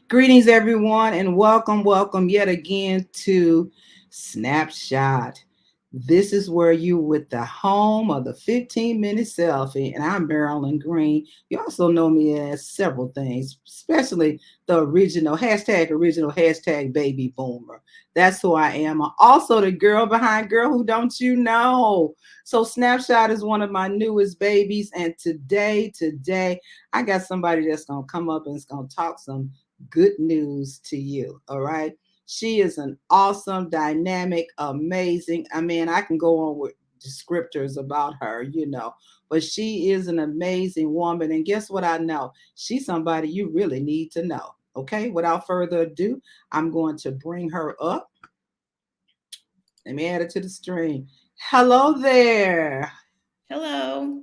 Greetings, everyone, and welcome yet again to SnapShot. This is where you with the home of the 15-minute selfie, and I'm Marilyn Green. You also know me as several things, especially the original hashtag baby boomer. That's who I am. I'm also the girl behind Girl Who Don't You Know. So Snapshot is one of my newest babies, and today, I got somebody that's gonna come up and is gonna talk some good news to you. All right. She is an awesome, dynamic, amazing. I mean, I can go on with descriptors about her, but she is an amazing woman. And guess what? I know she's somebody you really need to know. Okay. Without further ado, I'm going to bring her up. Let me add it to the stream. Hello there. Hello.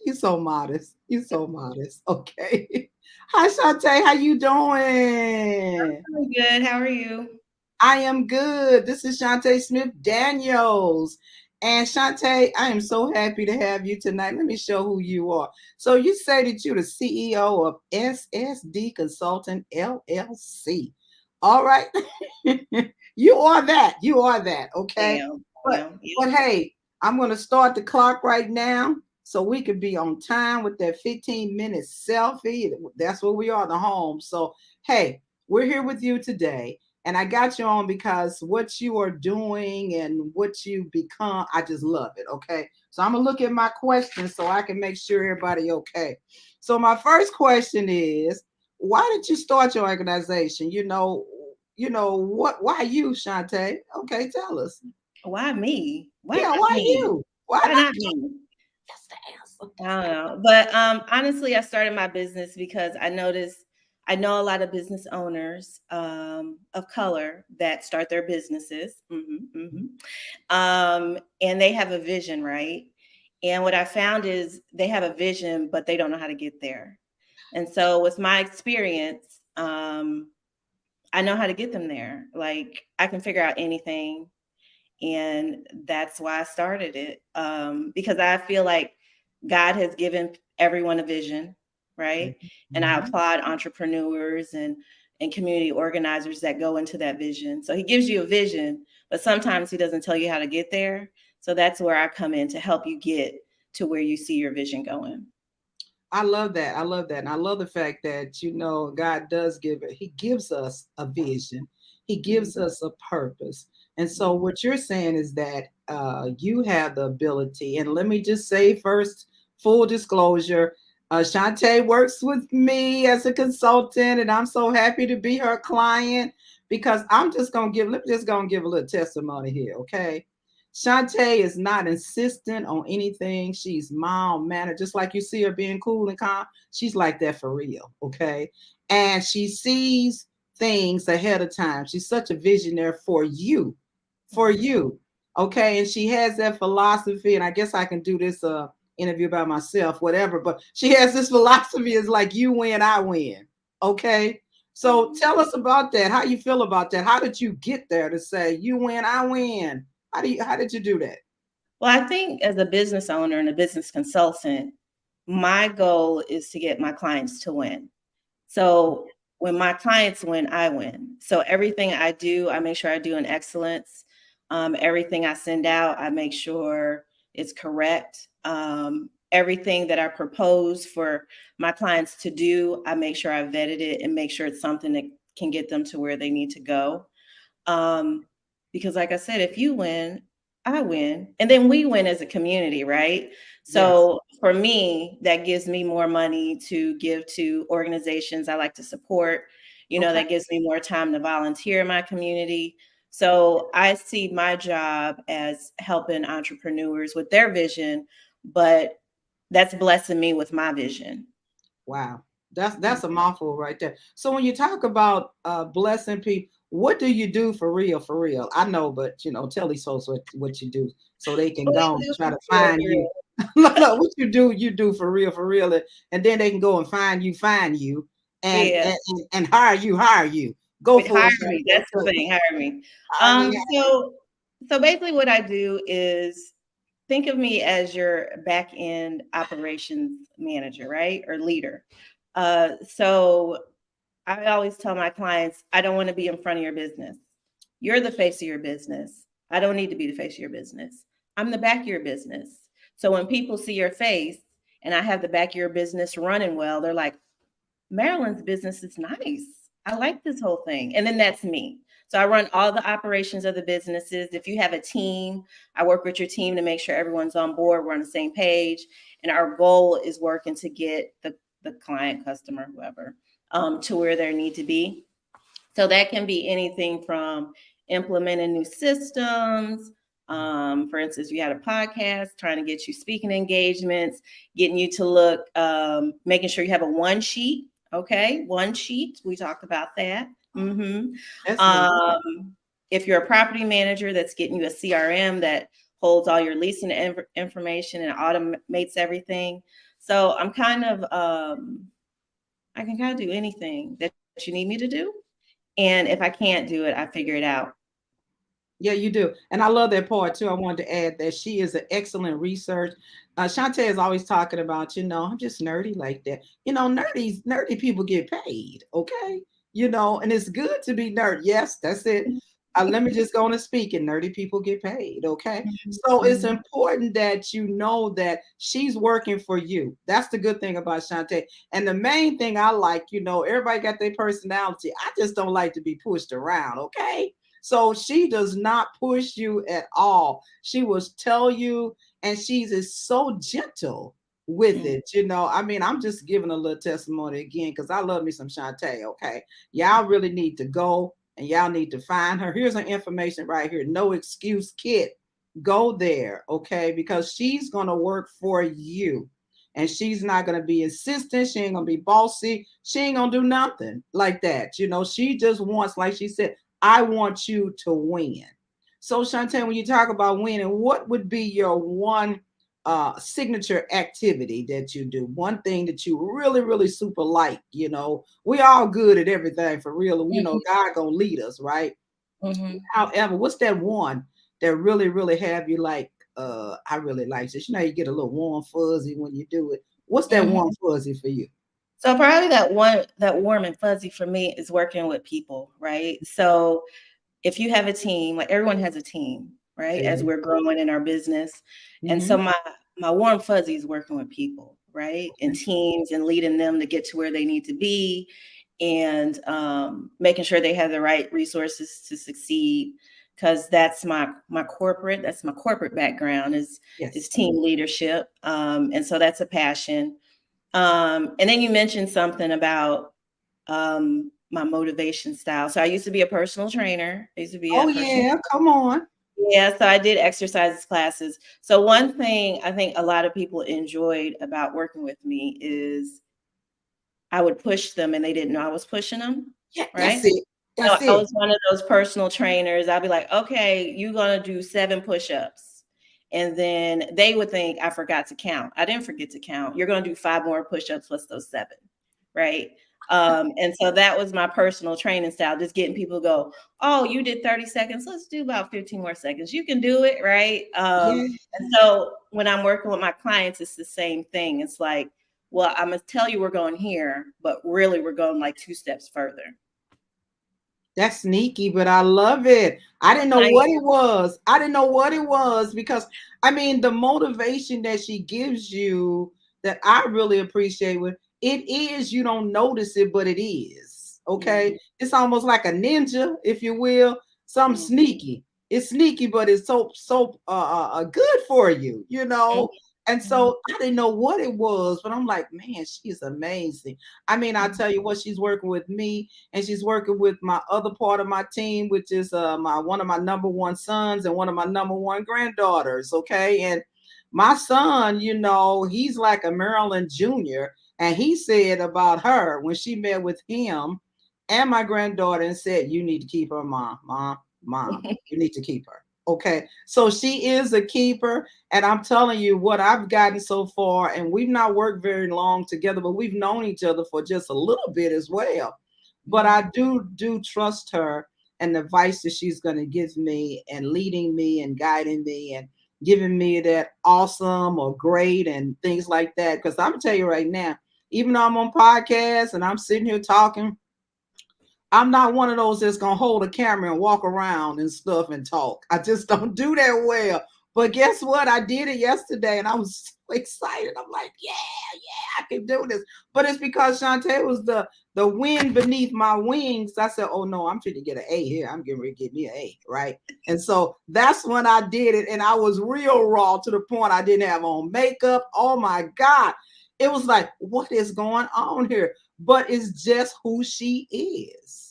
You so modest. You so modest. Okay. Hi, Shante. How you doing? I'm good. How are you? I am good. This is Shante Smith Daniels. And Shante, I am so happy to have you tonight. Let me show who you are. So you say that you're the CEO of SSD Consultant LLC. All right. You are that. You are that. Okay. Damn. But Yeah. but hey, I'm gonna start the clock right now so we could be on time with that 15-minute selfie. That's what we are, the home. So hey, we're here with you today. And I got you on because what you are doing and what you become, I just love it. Okay. So I'm gonna look at my questions so I can make sure everybody okay. So my first question is, why did you start your organization? Why you, Shante? Okay, tell us. Why me? Why Yeah, not why me? you? Why Why not? not me? That's the answer. I don't know. But honestly, I started my business because I know a lot of business owners of color that start their businesses. And they have a vision, right? And what I found is they have a vision, but they don't know how to get there. And so with my experience, I know how to get them there. Like I can figure out anything. And that's why I started it. Because I feel like God has given everyone a vision, right? And I Mhm. applaud entrepreneurs and community organizers that go into that vision. So he gives you a vision, but sometimes he doesn't tell you how to get there. So that's where I come in to help you get to where you see your vision going. I love that. I love that. And I love the fact that, God does He gives us a vision, He gives Mhm. us a purpose. And so, what you're saying is that you have the ability. And let me just say first, full disclosure, Shantae works with me as a consultant, and I'm so happy to be her client because let me just gonna give a little testimony here, okay? Shantae is not insistent on anything. She's mild mannered, just like you see her being cool and calm. She's like that for real, okay? And she sees things ahead of time. She's such a visionary for you, okay? And she has that philosophy. And I guess I can do this interview by myself, whatever. But she has this philosophy: is like you win, I win, okay? So Mhm. tell us about that. How you feel about that? How did you get there to say you win, I win? How did you do that? Well, I think as a business owner and a business consultant, my goal is to get my clients to win. So when my clients win, I win. So everything I do, I make sure I do in excellence. Everything I send out, I make sure it's correct. Everything that I propose for my clients to do, I make sure I vetted it and make sure it's something that can get them to where they need to go. Um, because, like I said, if you win, I win, and then we win as a community, right? Yes. So for me, that gives me more money to give to organizations I like to support. Okay. That gives me more time to volunteer in my community. So I see my job as helping entrepreneurs with their vision, but that's blessing me with my vision. Wow. That's a mouthful right there. So when you talk about blessing people, what do you do for real? For real? I know, but tell these folks what you do so they can What go do and I do try to for real, find for you. real? No, what you do for real, and then they can go and find you, and Yeah. and hire you. Go Wait, for hire it. me. That's the thing. Hire me. Hire me. Um, so so basically what I do is think of me as your back end operations manager, right? Or leader. So I always tell my clients, I don't want to be in front of your business. You're the face of your business. I don't need to be the face of your business. I'm the back of your business. So when people see your face and I have the back of your business running well, they're like, Marilyn's business is nice. I like this whole thing. And then that's me. So I run all the operations of the businesses. If you have a team, I work with your team to make sure everyone's on board, we're on the same page. And our goal is working to get the client, customer, whoever, to where they need to be. So that can be anything from implementing new systems. For instance, you had a podcast trying to get you speaking engagements, getting you to look, making sure you have a one sheet. Okay, one sheet. We talked about that. Mm-hmm. If you're a property manager, that's getting you a CRM that holds all your leasing information and automates everything. So I'm kind of, I can kind of do anything that you need me to do. And if I can't do it, I figure it out. Yeah, you do. And I love that part too. I wanted to add that she is an excellent research. Shante is always talking about, I'm just nerdy like that. Nerdy people get paid. Okay. And it's good to be nerd. Yes, that's it. Let me just go on and speak, and nerdy people get paid. Okay. So it's important that you know that she's working for you. That's the good thing about Shante. And the main thing I like, everybody got their personality. I just don't like to be pushed around. Okay. So she does not push you at all. She will tell you, and she's so gentle with it. I'm just giving a little testimony again because I love me some Shante. Okay. Y'all really need to go and y'all need to find her. Here's her information right here. No Excuse Kit. Go there. Okay. Because she's going to work for you. And she's not going to be insistent. She ain't going to be bossy. She ain't going to do nothing like that. She just wants, like she said, I want you to win. So, Shante, when you talk about winning, what would be your one signature activity that you do? One thing that you really, really super like, we all good at everything for real. God gonna lead us, right? However, what's that one that really, really have you like, I really like this? You get a little warm fuzzy when you do it. What's that warm fuzzy for you? So probably that warm and fuzzy for me is working with people, right? So if you have a team, like everyone has a team, right? As we're growing in our business. And so my warm fuzzy is working with people, right? And teams and leading them to get to where they need to be and making sure they have the right resources to succeed. Because that's my corporate background is team leadership. And so that's a passion. And then you mentioned something about my motivation style. So I used to be a personal trainer. Come on. Yeah, so I did exercises classes. So one thing I think a lot of people enjoyed about working with me is I would push them and they didn't know I was pushing them. Yeah, right? That's it. I was one of those personal trainers. I'd be like, okay, you're going to do 7 push-ups. And then they would think I forgot to count. I didn't forget to count. You're going to do 5 more push-ups plus those 7. Right. And so that was my personal training style, just getting people to go, oh, you did 30 seconds. Let's do about 15 more seconds. You can do it. Right. And so when I'm working with my clients, it's the same thing. It's like, well, I'm going to tell you we're going here, but really we're going like 2 steps further. That's sneaky, but I love it. I didn't know what it was. I didn't know what it was because, the motivation that she gives you that I really appreciate with it is you don't notice it, but it is. Okay. It's almost like a ninja, if you will. Something sneaky. It's sneaky, but it's so good for you, And so I didn't know what it was, but I'm like, man, she's amazing. I tell you what, she's working with me and she's working with my other part of my team, which is one of my number 1 sons and one of my number 1 granddaughters. Okay. And my son, he's like a Maryland Jr. And he said about her when she met with him and my granddaughter and said, you need to keep her, mom, you need to keep her. Okay. So she is a keeper. And I'm telling you what I've gotten so far, and we've not worked very long together, but we've known each other for just a little bit as well. But I do trust her and the advice that she's going to give me and leading me and guiding me and giving me that awesome or great and things like that. Because I'm going to tell you right now, even though I'm on podcasts and I'm sitting here talking, I'm not one of those that's gonna hold a camera and walk around and stuff and talk. I just don't do that well. But guess what? I did it yesterday and I was so excited. I'm like, yeah, I can do this. But it's because Shante was the wind beneath my wings. I said, oh no, I'm trying to get an A here. I'm getting ready to get me an A, right? And so that's when I did it. And I was real raw to the point I didn't have on makeup. Oh my God. It was like, what is going on here? But it's just who she is.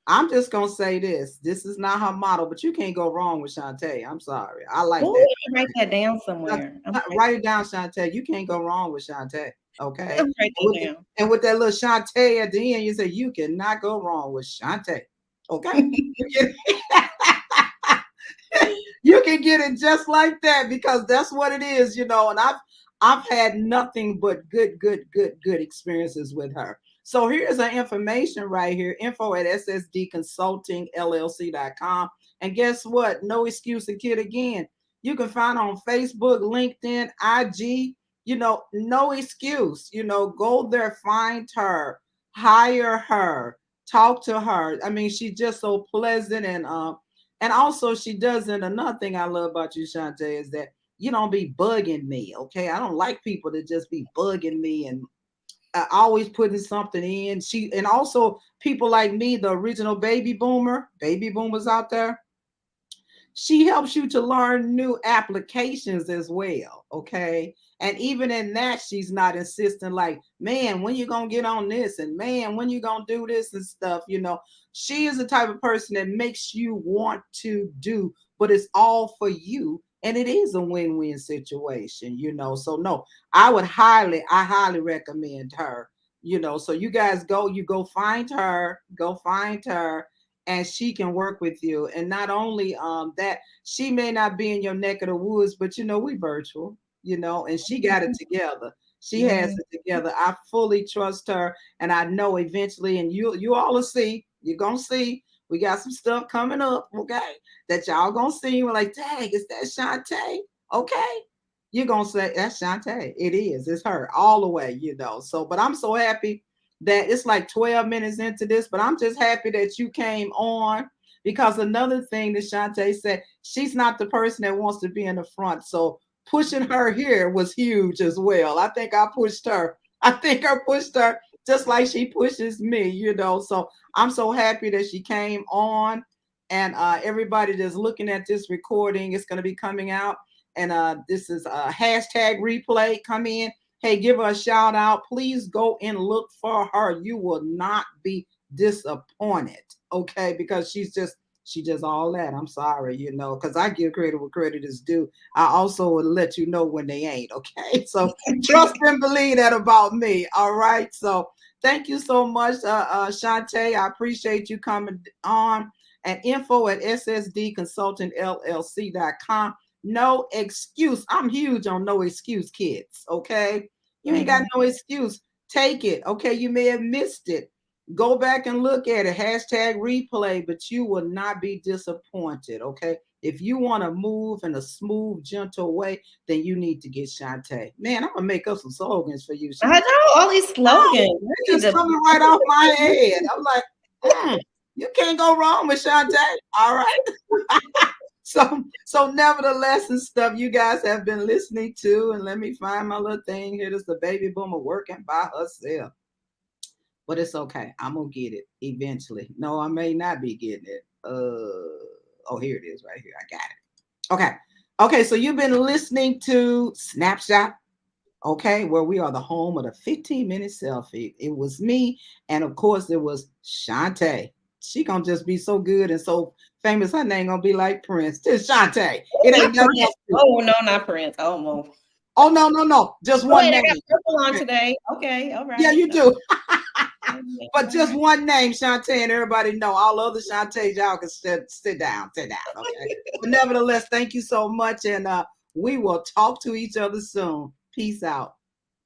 I'm just gonna say this. This is not her model, but you can't go wrong with Shante. I'm sorry. I like Oh, that. write that down somewhere. Write it down, Shante. You can't go wrong with Shante. Okay. I'm write that down. And with that little Shante at the end, you say you cannot go wrong with Shante. Okay. You can get it just like that because that's what it is, you know. And I've had nothing but good experiences with her. So here's our information right here, info at ssdconsultingllc.com. And guess what? No excuse to kid again. You can find her on Facebook, LinkedIn, IG, you know, no excuse, you know, go there, find her, hire her, talk to her. I mean, she's just so pleasant and also she doesn't, another thing I love about you, Shante, is that you don't be bugging me, okay? I don't like people to just be bugging me and always putting something in. And also people like me, the original baby boomers out there, she helps you to learn new applications as well, okay? And even in that, she's not insisting like, man, when you gonna get on this, and man, when you gonna do this and stuff, you know. She is the type of person that makes you want to do, but it's all for you, and it is a win-win situation, you know. So no, I highly recommend her, you know. So you guys go find her, and she can work with you. And not only that, she may not be in your neck of the woods, but you know, we virtual, you know, and she got it together. She has it together. I fully trust her, and I know eventually, and you all will see, you're gonna see, we got some stuff coming up, okay, that y'all gonna see. We're like, dang, is that Shante? Okay. You're gonna say that's Shante. It is, it's her all the way, you know. So, but I'm so happy that it's like 12 minutes into this, but I'm just happy that you came on, because another thing that Shante said, she's not the person that wants to be in the front. So pushing her here was huge as well. I think I pushed her just like she pushes me, you know. So I'm so happy that she came on. And everybody that's looking at this recording, it's going to be coming out. And this is a hashtag replay. Come in. Hey, give her a shout out. Please go and look for her. You will not be disappointed, okay? Because she just all that. I'm sorry, you know, because I give credit where credit is due. I also will let you know when they ain't, okay? So trust and believe that about me, all right? So thank you so much, Shante. I appreciate you coming on. And info at ssdconsultingllc.com. No excuse. I'm huge on no excuse, kids, okay? You ain't got no excuse. Take it, okay? You may have missed it. Go back and look at it. Hashtag replay, but you will not be disappointed, okay? If you want to move in a smooth, gentle way, then you need to get Shante. Man, I'm going to make up some slogans for you, Shante. I know, all these slogans. They're just coming right off my head. I'm like, you can't go wrong with Shante. All right. So nevertheless and stuff, you guys have been listening to, and let me find my little thing here. This is the baby boomer working by herself. But it's okay. I'm gonna get it eventually. No, I may not be getting it. Oh, here it is right here. I got it. Okay. So you've been listening to Snapshot, okay, where we are the home of the 15-minute selfie. It was me, and of course it was Shante. She gonna just be so good and so famous. Her name gonna be like Prince. It's Shante. It ain't nothing else. Oh no, not Prince. Oh no. Oh no. Just one name. I got purple on today. Okay, all right. Yeah, you do. But just one name, Shante, and everybody know. All other Shantae, y'all can sit down, okay? But nevertheless, thank you so much, and we will talk to each other soon. Peace out.